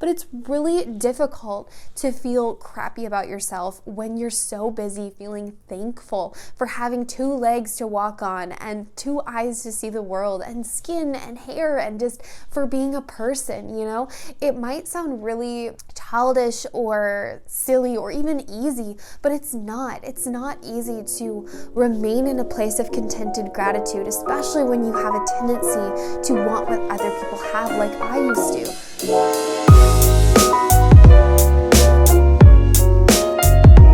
but it's really difficult to feel crappy about yourself when you're so busy feeling thankful for having 2 legs to walk on and 2 eyes to see the world and skin and hair and just for being a person, you know? It might sound really childish or silly or even easy, but it's not. It's not easy to remain in a place of contented gratitude, especially when you have a tendency to want what other people have, like I used to.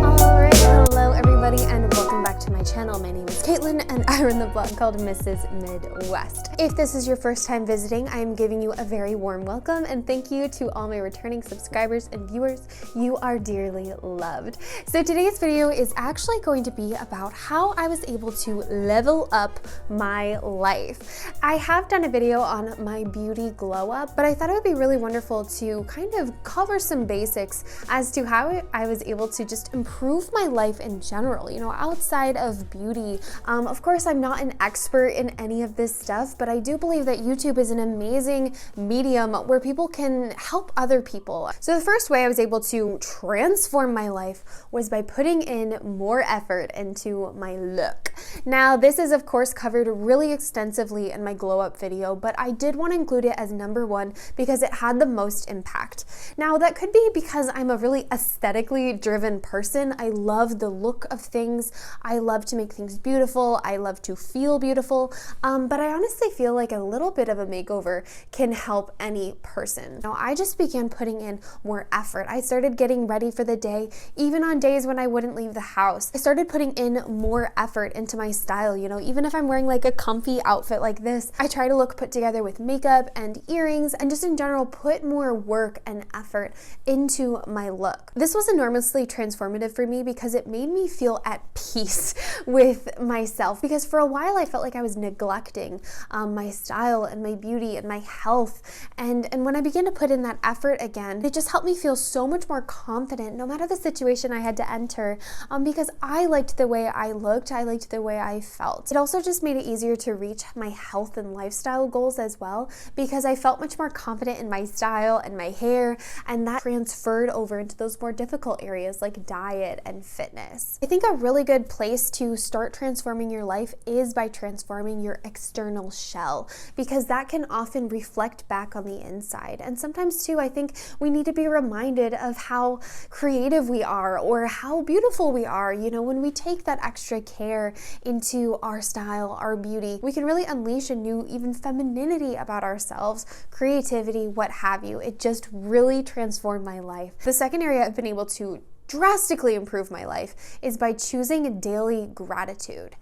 Alright, hello everybody and welcome back to my channel. My name is Caitlin and I run the blog called Mrs. Midwest. If this is your first time visiting, I am giving you a very warm welcome and thank you to all my returning subscribers and viewers. You are dearly loved. So today's video is actually going to be about how I was able to level up my life. I have done a video on my beauty glow up, but I thought it would be really wonderful to kind of cover some basics as to how I was able to just improve my life in general, you know, outside of beauty. Of course, I'm not an expert in any of this stuff, but I do believe that YouTube is an amazing medium where people can help other people. So the first way I was able to transform my life was by putting in more effort into my look. Now, this is of course covered really extensively in my glow up video, but I did want to include it as number 1 because it had the most impact. Now, that could be because I'm a really aesthetically driven person. I love the look of things. I love to make things beautiful. I love to feel beautiful. But I honestly feel like a little bit of a makeover can help any person. Now, I just began putting in more effort. I started getting ready for the day, even on days when I wouldn't leave the house. I started putting in more effort into my style, you know, even if I'm wearing like a comfy outfit like this, I try to look put together with makeup and earrings and just in general put more work and effort into my look. This was enormously transformative for me because it made me feel at peace with myself, because for a while I felt like I was neglecting my style and my beauty and my health, and when I began to put in that effort again, it just helped me feel so much more confident no matter the situation I had to enter, because I liked the way I looked, I liked the way I felt. It also just made it easier to reach my health and lifestyle goals as well, because I felt much more confident in my style and my hair, and that transferred over into those more difficult areas like diet and fitness. I think a really good place to start transforming your life is by transforming your external shell, because that can often reflect back on the inside. And sometimes too, I think we need to be reminded of how creative we are or how beautiful we are. You know, when we take that extra care into our style, our beauty, we can really unleash a new even femininity about ourselves, creativity, what have you. It just really transformed my life. The second area I've been able to drastically improve my life is by choosing daily gratitude.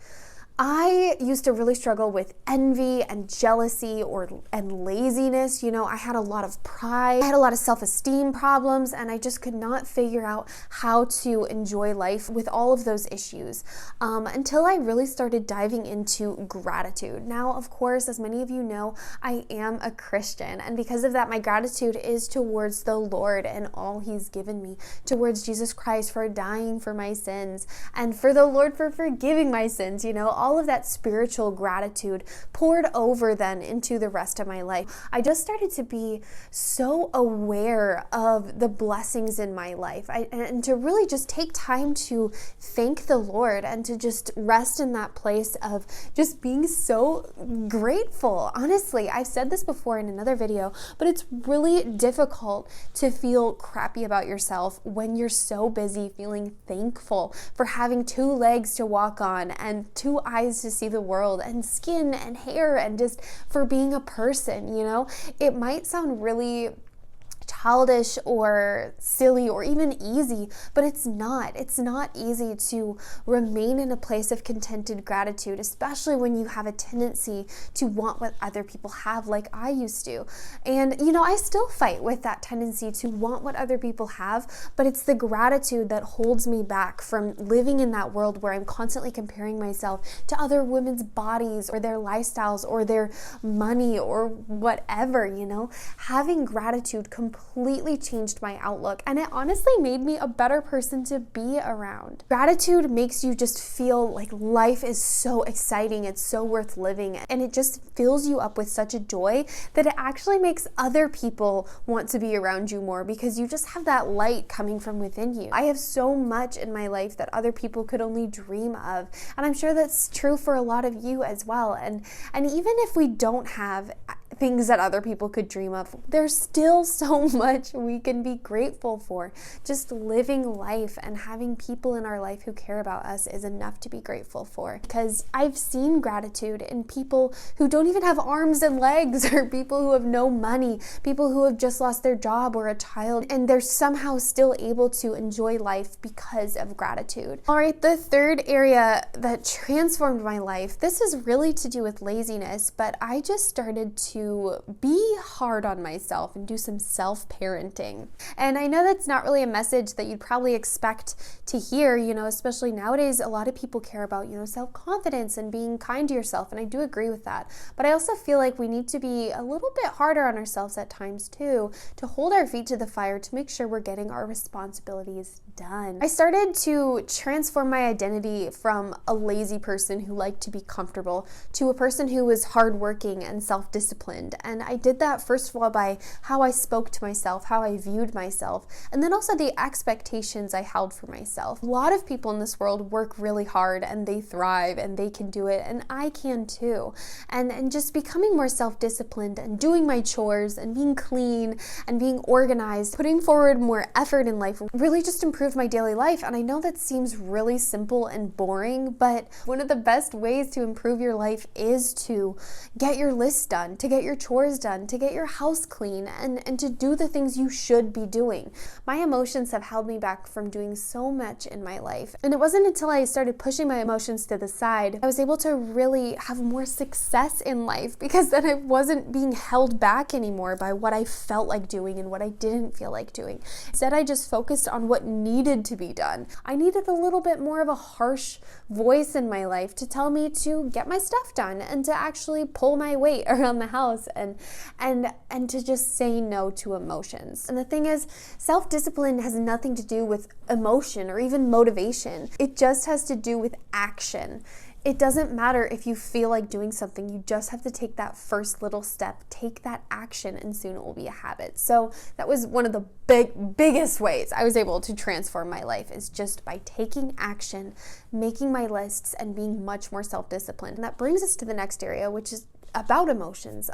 I used to really struggle with envy and jealousy and laziness. You know, I had a lot of pride, I had a lot of self-esteem problems, and I just could not figure out how to enjoy life with all of those issues until I really started diving into gratitude. Now, of course, as many of you know, I am a Christian, and because of that, my gratitude is towards the Lord and all He's given me, towards Jesus Christ for dying for my sins, and for the Lord for forgiving my sins, you know, all of that spiritual gratitude poured over then into the rest of my life. I just started to be so aware of the blessings in my life and to really just take time to thank the Lord and to just rest in that place of just being so grateful. Honestly, I've said this before in another video, but it's really difficult to feel crappy about yourself when you're so busy feeling thankful for having 2 legs to walk on and 2 eyes to see the world and skin and hair and just for being a person, you know? It might sound really childish or silly or even easy, but it's not. It's not easy to remain in a place of contented gratitude, especially when you have a tendency to want what other people have, like I used to. And you know, I still fight with that tendency to want what other people have, but it's the gratitude that holds me back from living in that world where I'm constantly comparing myself to other women's bodies or their lifestyles or their money or whatever, you know. Having gratitude completely completely changed my outlook, and it honestly made me a better person to be around. Gratitude makes you just feel like life is so exciting, it's so worth living, and it just fills you up with such a joy that it actually makes other people want to be around you more, because you just have that light coming from within you. I have so much in my life that other people could only dream of, and I'm sure that's true for a lot of you as well. And even if we don't have things that other people could dream of, there's still so much we can be grateful for. Just living life and having people in our life who care about us is enough to be grateful for. Because I've seen gratitude in people who don't even have arms and legs, or people who have no money, people who have just lost their job or a child, and they're somehow still able to enjoy life because of gratitude. All right, the third area that transformed my life, this is really to do with laziness, but I just started to be hard on myself and do some self-parenting. And I know that's not really a message that you'd probably expect to hear, especially nowadays. A lot of people care about, self-confidence and being kind to yourself, and I do agree with that. But I also feel like we need to be a little bit harder on ourselves at times too, to hold our feet to the fire, to make sure we're getting our responsibilities done. I started to transform my identity from a lazy person who liked to be comfortable to a person who was hardworking and self-disciplined. And I did that first of all by how I spoke to myself, how I viewed myself, and then also the expectations I held for myself. A lot of people in this world work really hard and they thrive and they can do it, and I can too. And just becoming more self-disciplined and doing my chores and being clean and being organized, putting forward more effort in life really just improved my daily life. And I know that seems really simple and boring, but one of the best ways to improve your life is to get your list done, to get your chores done, to get your house clean, and to do the things you should be doing. My emotions have held me back from doing so much in my life. And it wasn't until I started pushing my emotions to the side, I was able to really have more success in life, because then I wasn't being held back anymore by what I felt like doing and what I didn't feel like doing. Instead, I just focused on what needed to be done. I needed a little bit more of a harsh voice in my life to tell me to get my stuff done and to actually pull my weight around the house and to just say no to emotions. And the thing is, self-discipline has nothing to do with emotion or even motivation. It just has to do with action. It doesn't matter if you feel like doing something, you just have to take that first little step, take that action, and soon it will be a habit. So that was one of the biggest ways I was able to transform my life, is just by taking action, making my lists, and being much more self-disciplined. And that brings us to the next area, which is about emotions.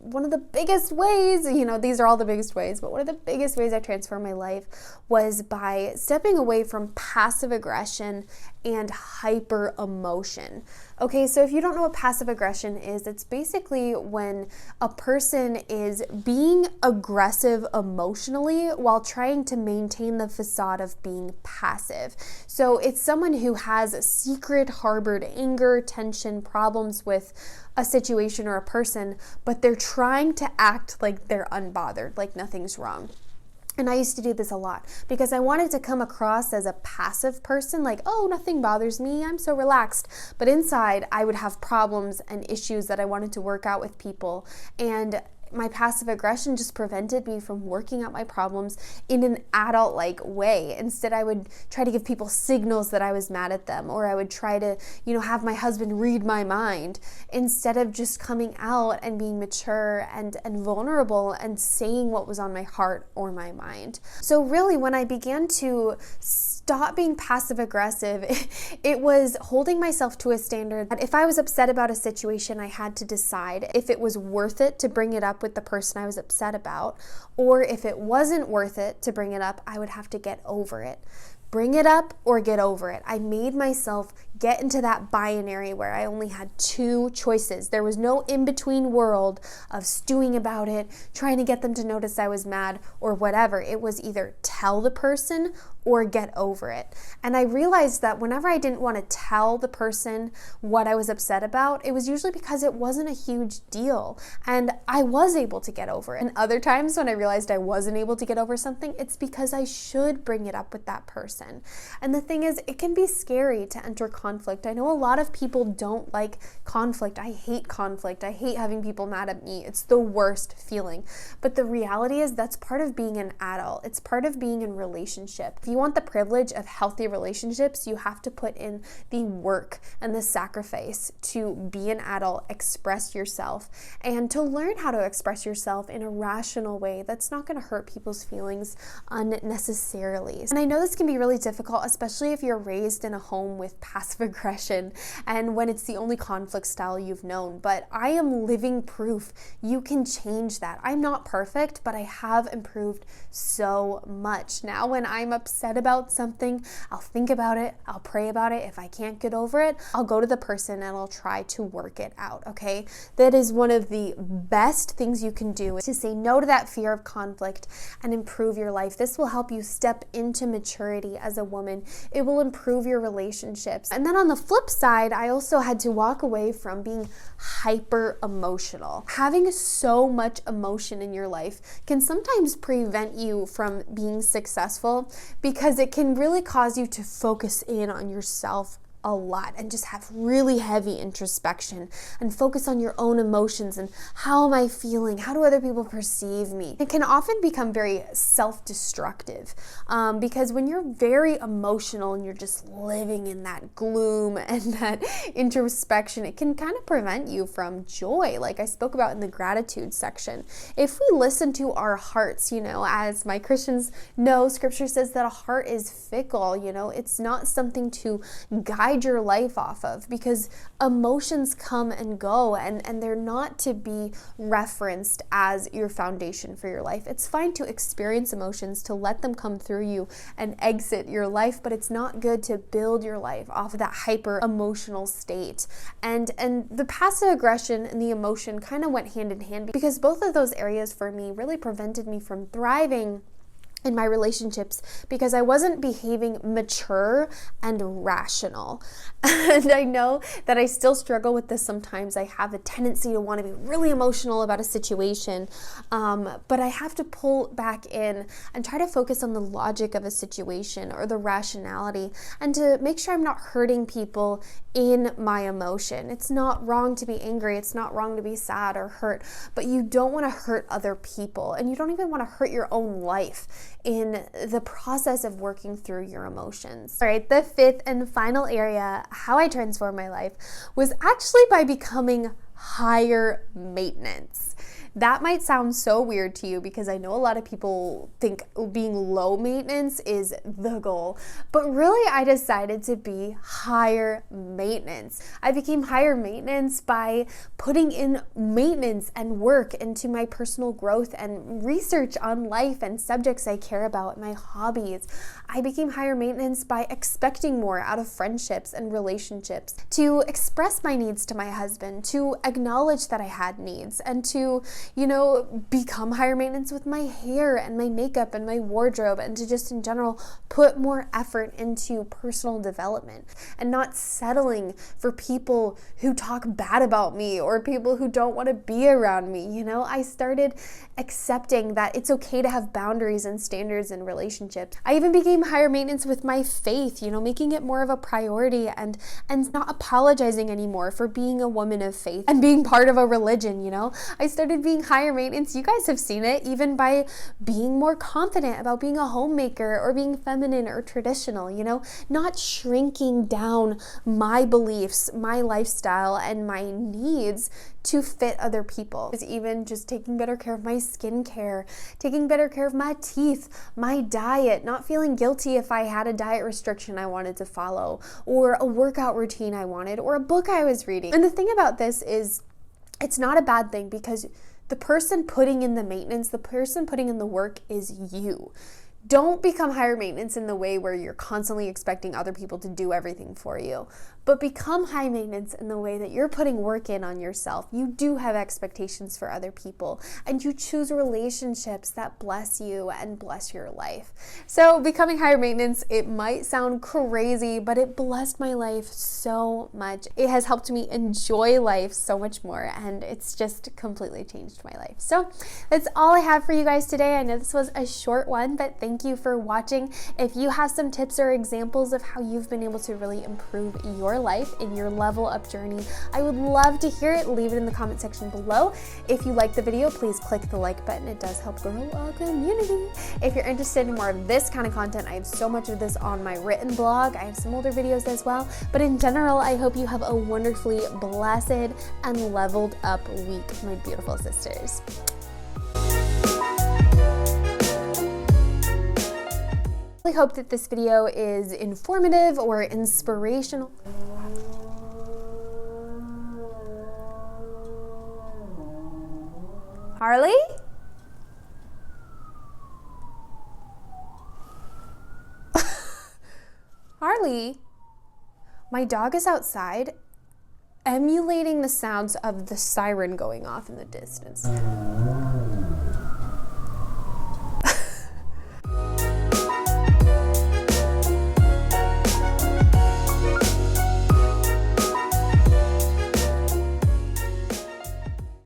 One of the biggest ways, these are all the biggest ways, but one of the biggest ways I transformed my life was by stepping away from passive aggression and hyper emotion. Okay, so if you don't know what passive aggression is, it's basically when a person is being aggressive emotionally while trying to maintain the facade of being passive. So it's someone who has secret harbored anger, tension, problems with a situation or a person, but they're trying to act like they're unbothered, like nothing's wrong. And I used to do this a lot because I wanted to come across as a passive person, like, oh, nothing bothers me, I'm so relaxed. But inside, I would have problems and issues that I wanted to work out with people. And my passive aggression just prevented me from working out my problems in an adult-like way. Instead, I would try to give people signals that I was mad at them, or I would try to, have my husband read my mind, instead of just coming out and being mature and vulnerable and saying what was on my heart or my mind. So really, when I began to stop being passive aggressive, it was holding myself to a standard that if I was upset about a situation, I had to decide if it was worth it to bring it up with the person I was upset about, or if it wasn't worth it to bring it up, I would have to get over it. Bring it up or get over it. I made myself get into that binary where I only had two choices. There was no in-between world of stewing about it, trying to get them to notice I was mad or whatever. It was either tell the person or get over it. And I realized that whenever I didn't want to tell the person what I was upset about, it was usually because it wasn't a huge deal and I was able to get over it. And other times when I realized I wasn't able to get over something, it's because I should bring it up with that person. person. And the thing is, it can be scary to enter conflict. I know a lot of people don't like conflict. I hate conflict. I hate having people mad at me. It's the worst feeling. But the reality is that's part of being an adult. It's part of being in relationship. If you want the privilege of healthy relationships, you have to put in the work and the sacrifice to be an adult, express yourself, and to learn how to express yourself in a rational way that's not going to hurt people's feelings unnecessarily. And I know this can be really difficult, especially if you're raised in a home with passive aggression and when it's the only conflict style you've known. But I am living proof you can change that. I'm not perfect, but I have improved so much. Now when I'm upset about something, I'll think about it, I'll pray about it. If I can't get over it, I'll go to the person and I'll try to work it out, okay? That is one of the best things you can do, is to say no to that fear of conflict and improve your life. This will help you step into maturity as a woman. It will improve your relationships. And then on the flip side, I also had to walk away from being hyper emotional. Having so much emotion in your life can sometimes prevent you from being successful, because it can really cause you to focus in on yourself a lot and just have really heavy introspection and focus on your own emotions and how am I feeling? How do other people perceive me? It can often become very self-destructive because when you're very emotional and you're just living in that gloom and that introspection, it can kind of prevent you from joy, like I spoke about in the gratitude section. If we listen to our hearts, as my Christians know, scripture says that a heart is fickle, it's not something to guide your life off of, because emotions come and go and they're not to be referenced as your foundation for your life. It's fine to experience emotions, to let them come through you and exit your life, but it's not good to build your life off of that hyper emotional state. And the passive aggression and the emotion kind of went hand in hand, because both of those areas for me really prevented me from thriving in my relationships, because I wasn't behaving mature and rational. And I know that I still struggle with this sometimes. I have a tendency to want to be really emotional about a situation, but I have to pull back in and try to focus on the logic of a situation or the rationality, and to make sure I'm not hurting people in my emotion. It's not wrong to be angry. It's not wrong to be sad or hurt, but you don't want to hurt other people, and you don't even want to hurt your own life in the process of working through your emotions. All right, the fifth and final area, how I transformed my life, was actually by becoming higher maintenance. That might sound so weird to you, because I know a lot of people think being low maintenance is the goal, but really I decided to be higher maintenance. I became higher maintenance by putting in maintenance and work into my personal growth and research on life and subjects I care about, my hobbies. I became higher maintenance by expecting more out of friendships and relationships, to express my needs to my husband, to acknowledge that I had needs, and to become higher maintenance with my hair and my makeup and my wardrobe, and to just in general put more effort into personal development and not settling for people who talk bad about me or people who don't want to be around me. I started accepting that it's okay to have boundaries and standards in relationships. I even became higher maintenance with my faith, making it more of a priority and not apologizing anymore for being a woman of faith and being part of a religion. I started being higher maintenance. You guys have seen it, even by being more confident about being a homemaker or being feminine or traditional, not shrinking down my beliefs, my lifestyle, and my needs to fit other people. It's even just taking better care of my skincare, taking better care of my teeth, my diet, not feeling guilty if I had a diet restriction I wanted to follow, or a workout routine I wanted, or a book I was reading. And the thing about this is, it's not a bad thing, because the person putting in the maintenance, the person putting in the work is you. Don't become higher maintenance in the way where you're constantly expecting other people to do everything for you, but become high maintenance in the way that you're putting work in on yourself. You do have expectations for other people, and you choose relationships that bless you and bless your life. So becoming higher maintenance, it might sound crazy, but it blessed my life so much. It has helped me enjoy life so much more, and it's just completely changed my life. So that's all I have for you guys today. I know this was a short one, but thank thank you for watching. If you have some tips or examples of how you've been able to really improve your life in your level up journey, I would love to hear it. Leave it in the comment section below. If you like the video, please click the like button. It does help grow our community. If you're interested in more of this kind of content, I have so much of this on my written blog. I have some older videos as well. But in general, I hope you have a wonderfully blessed and leveled up week, my beautiful sisters. I hope that this video is informative or inspirational. Harley? Harley? My dog is outside, emulating the sounds of the siren going off in the distance.